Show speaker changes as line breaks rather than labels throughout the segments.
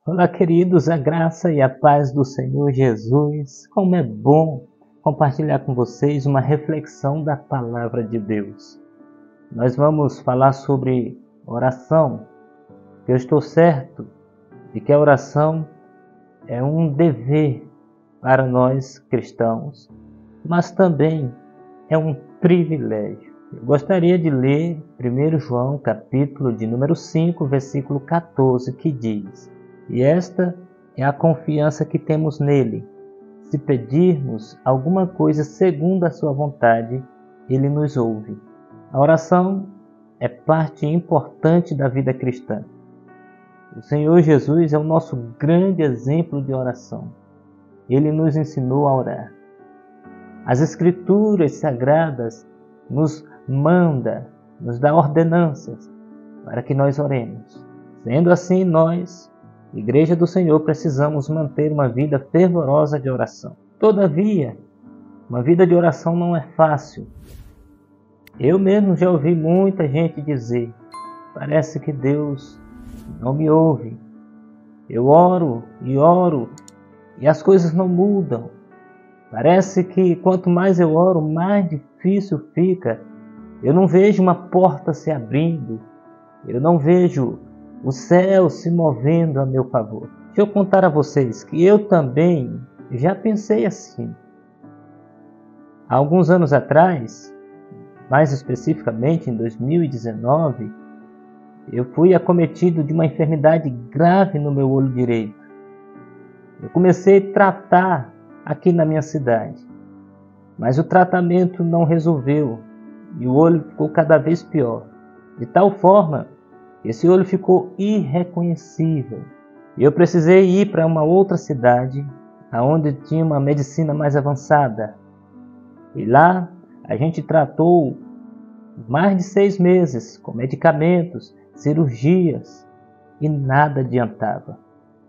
Olá, queridos, a graça e a paz do Senhor Jesus. Como é bom compartilhar com vocês uma reflexão da palavra de Deus. Nós vamos falar sobre oração. Eu estou certo de que a oração é um dever para nós cristãos, mas também é um privilégio. Eu gostaria de ler 1 João, capítulo de número 5, versículo 14, que diz: "E esta é a confiança que temos nele. Se pedirmos alguma coisa segundo a sua vontade, ele nos ouve." A oração é parte importante da vida cristã. O Senhor Jesus é o nosso grande exemplo de oração. Ele nos ensinou a orar. As Escrituras Sagradas nos dá ordenanças para que nós oremos. Sendo assim, nós, Igreja do Senhor, precisamos manter uma vida fervorosa de oração. Todavia, uma vida de oração não é fácil. Eu mesmo já ouvi muita gente dizer: parece que Deus não me ouve. Eu oro e as coisas não mudam. Parece que quanto mais eu oro, mais difícil fica. Eu não vejo uma porta se abrindo. Eu não vejo o céu se movendo a meu favor. Deixa eu contar a vocês que eu também já pensei assim. Há alguns anos atrás, mais especificamente em 2019, eu fui acometido de uma enfermidade grave no meu olho direito. Eu comecei a tratar aqui na minha cidade, mas o tratamento não resolveu e o olho ficou cada vez pior, de tal forma que esse olho ficou irreconhecível. Eu precisei ir para uma outra cidade, onde tinha uma medicina mais avançada, e lá a gente tratou mais de 6 meses com medicamentos, cirurgias, e nada adiantava.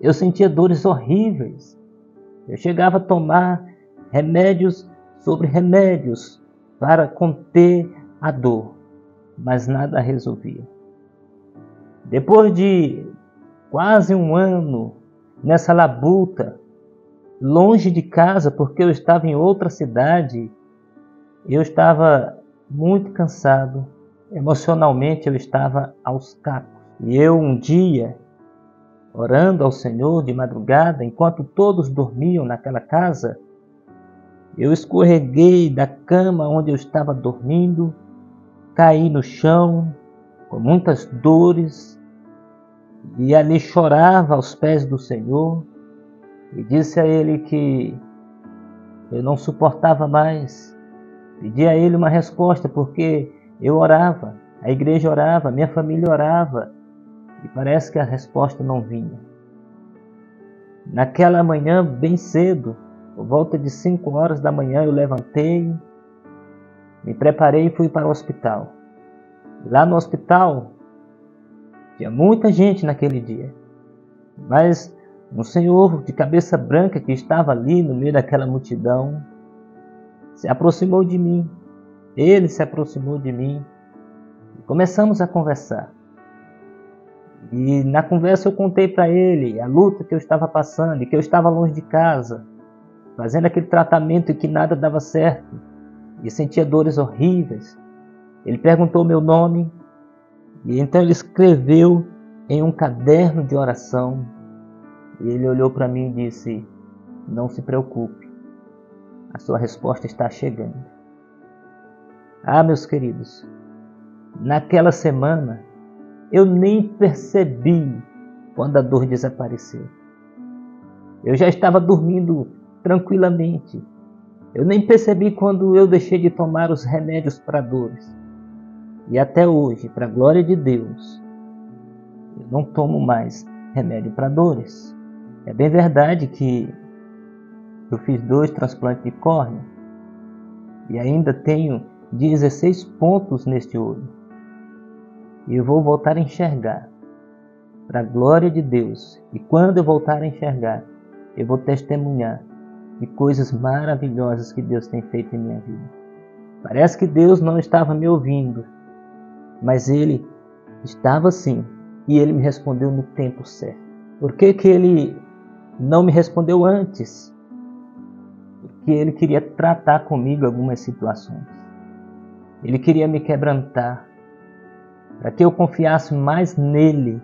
Eu sentia dores horríveis. Eu chegava a tomar remédios sobre remédios para conter a dor, mas nada resolvia. Depois de quase um ano nessa labuta, longe de casa, porque eu estava em outra cidade, eu estava muito cansado, emocionalmente eu estava aos cacos. E eu um dia, orando ao Senhor de madrugada, enquanto todos dormiam naquela casa, eu escorreguei da cama onde eu estava dormindo, caí no chão com muitas dores e ali chorava aos pés do Senhor e disse a Ele que eu não suportava mais. Pedi a Ele uma resposta porque eu orava, a igreja orava, minha família orava e parece que a resposta não vinha. Naquela manhã, bem cedo, por volta de 5 horas da manhã, eu levantei, me preparei e fui para o hospital. Lá no hospital, tinha muita gente naquele dia, mas um senhor de cabeça branca que estava ali no meio daquela multidão se aproximou de mim. Ele se aproximou de mim e começamos a conversar. E na conversa eu contei para ele a luta que eu estava passando e que eu estava longe de casa, fazendo aquele tratamento e que nada dava certo e sentia dores horríveis. Ele perguntou meu nome e então ele escreveu em um caderno de oração e ele olhou para mim e disse: "Não se preocupe, a sua resposta está chegando." Ah, meus queridos, naquela semana eu nem percebi quando a dor desapareceu. Eu já estava dormindo tranquilamente. Eu nem percebi quando eu deixei de tomar os remédios para dores. E até hoje, para a glória de Deus, eu não tomo mais remédio para dores. É bem verdade que eu fiz 2 transplantes de córnea e ainda tenho 16 pontos neste olho. E eu vou voltar a enxergar, para a glória de Deus. E quando eu voltar a enxergar, eu vou testemunhar de coisas maravilhosas que Deus tem feito em minha vida. Parece que Deus não estava me ouvindo, mas Ele estava sim, e Ele me respondeu no tempo certo. Por que que ele não me respondeu antes? Porque ele queria tratar comigo algumas situações. Ele queria me quebrantar, para que eu confiasse mais nele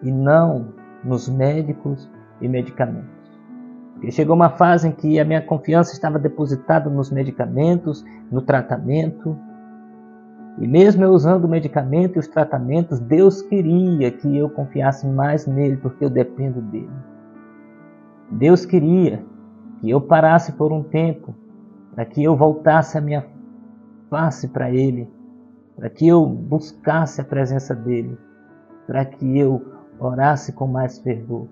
e não nos médicos e medicamentos. Porque chegou uma fase em que a minha confiança estava depositada nos medicamentos, no tratamento. E mesmo eu usando o medicamento e os tratamentos, Deus queria que eu confiasse mais nele, porque eu dependo dele. Deus queria que eu parasse por um tempo, para que eu voltasse a minha face para ele, para que eu buscasse a presença dele, para que eu orasse com mais fervor.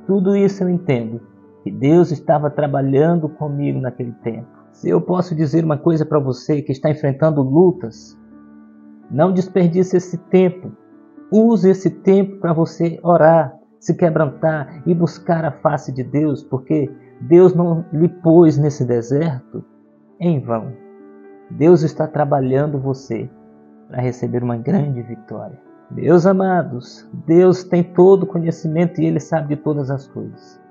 Tudo isso eu entendo, que Deus estava trabalhando comigo naquele tempo. Se eu posso dizer uma coisa para você que está enfrentando lutas, não desperdice esse tempo. Use esse tempo para você orar, se quebrantar e buscar a face de Deus, porque Deus não lhe pôs nesse deserto em vão. Deus está trabalhando você para receber uma grande vitória. Meus amados, Deus tem todo o conhecimento e Ele sabe de todas as coisas.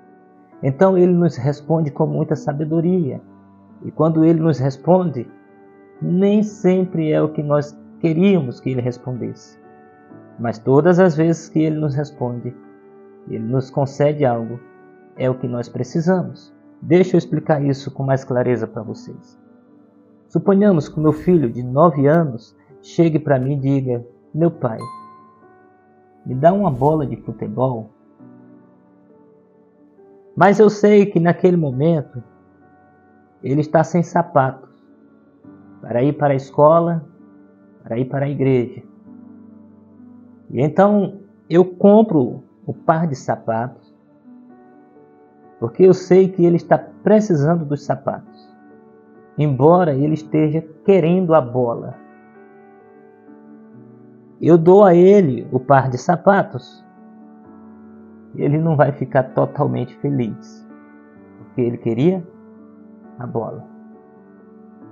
Então Ele nos responde com muita sabedoria. E quando Ele nos responde, nem sempre é o que nós queríamos que Ele respondesse. Mas todas as vezes que Ele nos responde, Ele nos concede algo, é o que nós precisamos. Deixa eu explicar isso com mais clareza para vocês. Suponhamos que o meu filho de 9 anos chegue para mim e diga: meu pai, me dá uma bola de futebol. Mas eu sei que naquele momento ele está sem sapatos para ir para a escola, para ir para a igreja. E então eu compro o par de sapatos, porque eu sei que ele está precisando dos sapatos, embora ele esteja querendo a bola. Eu dou a ele o par de sapatos, ele não vai ficar totalmente feliz, porque ele queria a bola.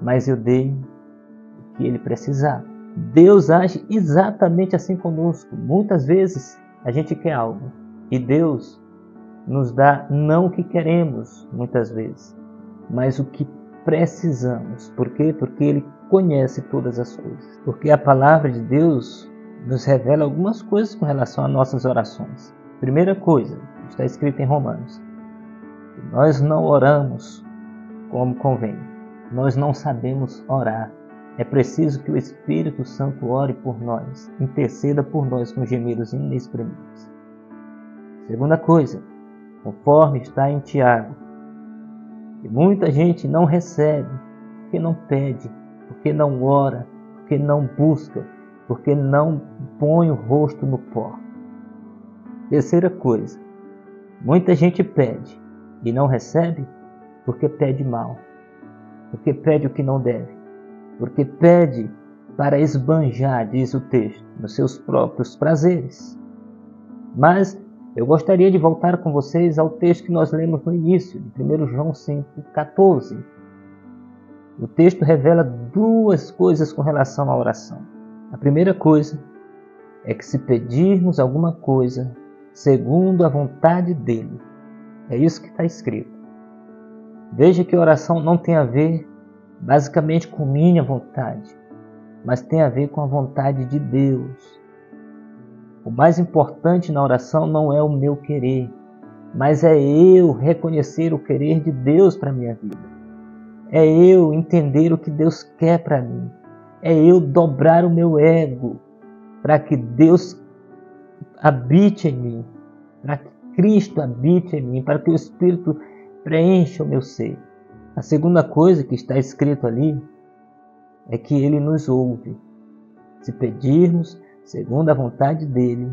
Mas eu dei o que ele precisava. Deus age exatamente assim conosco. Muitas vezes a gente quer algo e Deus nos dá não o que queremos, muitas vezes, mas o que precisamos. Por quê? Porque Ele conhece todas as coisas. Porque a palavra de Deus nos revela algumas coisas com relação às nossas orações. Primeira coisa, está escrito em Romanos: nós não oramos como convém. Nós não sabemos orar. É preciso que o Espírito Santo ore por nós, interceda por nós com gemidos inexprimíveis. Segunda coisa, conforme está em Tiago, que muita gente não recebe, porque não pede, porque não ora, porque não busca, porque não põe o rosto no pó. Terceira coisa, muita gente pede e não recebe porque pede mal, porque pede o que não deve, porque pede para esbanjar, diz o texto, nos seus próprios prazeres. Mas eu gostaria de voltar com vocês ao texto que nós lemos no início, de 1 João 5,14. O texto revela duas coisas com relação à oração. A primeira coisa é que se pedirmos alguma coisa segundo a vontade dele, é isso que está escrito. Veja que a oração não tem a ver basicamente com minha vontade, mas tem a ver com a vontade de Deus. O mais importante na oração não é o meu querer, mas é eu reconhecer o querer de Deus para a minha vida. É eu entender o que Deus quer para mim. É eu dobrar o meu ego para que Deus habite em mim, para que Cristo habite em mim, para que o Espírito preencha o meu ser. A segunda coisa que está escrito ali é que Ele nos ouve. Se pedirmos segundo a vontade dEle,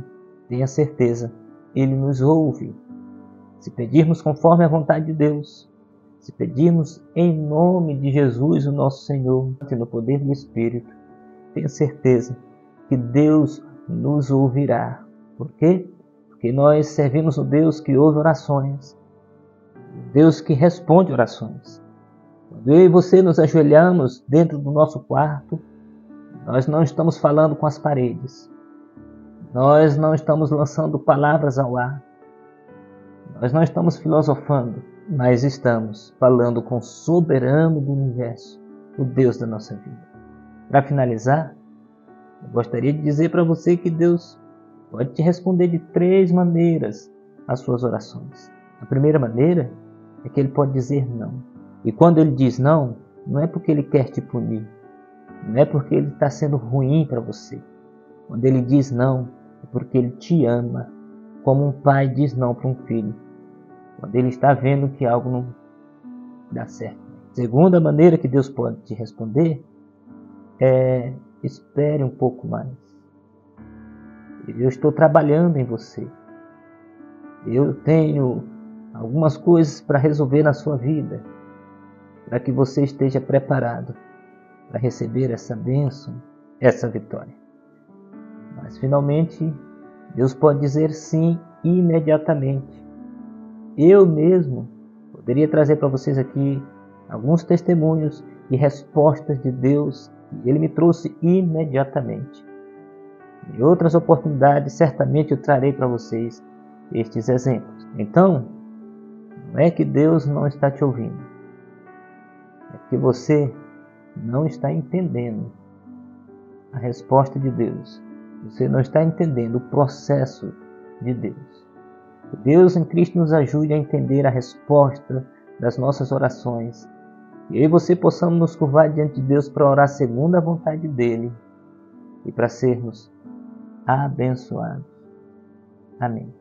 tenha certeza, Ele nos ouve. Se pedirmos conforme a vontade de Deus, se pedirmos em nome de Jesus, o nosso Senhor, no poder do Espírito, tenha certeza que Deus nos ouvirá. Por quê? Porque nós servimos um Deus que ouve orações, Deus que responde orações. Quando eu e você nos ajoelhamos dentro do nosso quarto, nós não estamos falando com as paredes. Nós não estamos lançando palavras ao ar. Nós não estamos filosofando, mas estamos falando com o soberano do universo, o Deus da nossa vida. Para finalizar, eu gostaria de dizer para você que Deus pode te responder de 3 maneiras às suas orações. A primeira maneira é que Ele pode dizer não. E quando Ele diz não, não é porque Ele quer te punir. Não é porque Ele está sendo ruim para você. Quando Ele diz não, é porque Ele te ama, como um pai diz não para um filho. Quando Ele está vendo que algo não dá certo. Segunda maneira que Deus pode te responder é: espere um pouco mais. Eu estou trabalhando em você. Eu tenho algumas coisas para resolver na sua vida, para que você esteja preparado para receber essa bênção, essa vitória. Mas finalmente, Deus pode dizer sim imediatamente. Eu mesmo poderia trazer para vocês aqui alguns testemunhos e respostas de Deus que Ele me trouxe imediatamente. Em outras oportunidades, certamente eu trarei para vocês estes exemplos. Então, não é que Deus não está te ouvindo, é que você não está entendendo a resposta de Deus. Você não está entendendo o processo de Deus. Que Deus em Cristo nos ajude a entender a resposta das nossas orações. E eu e você possamos nos curvar diante de Deus para orar segundo a vontade dEle e para sermos abençoados. Amém.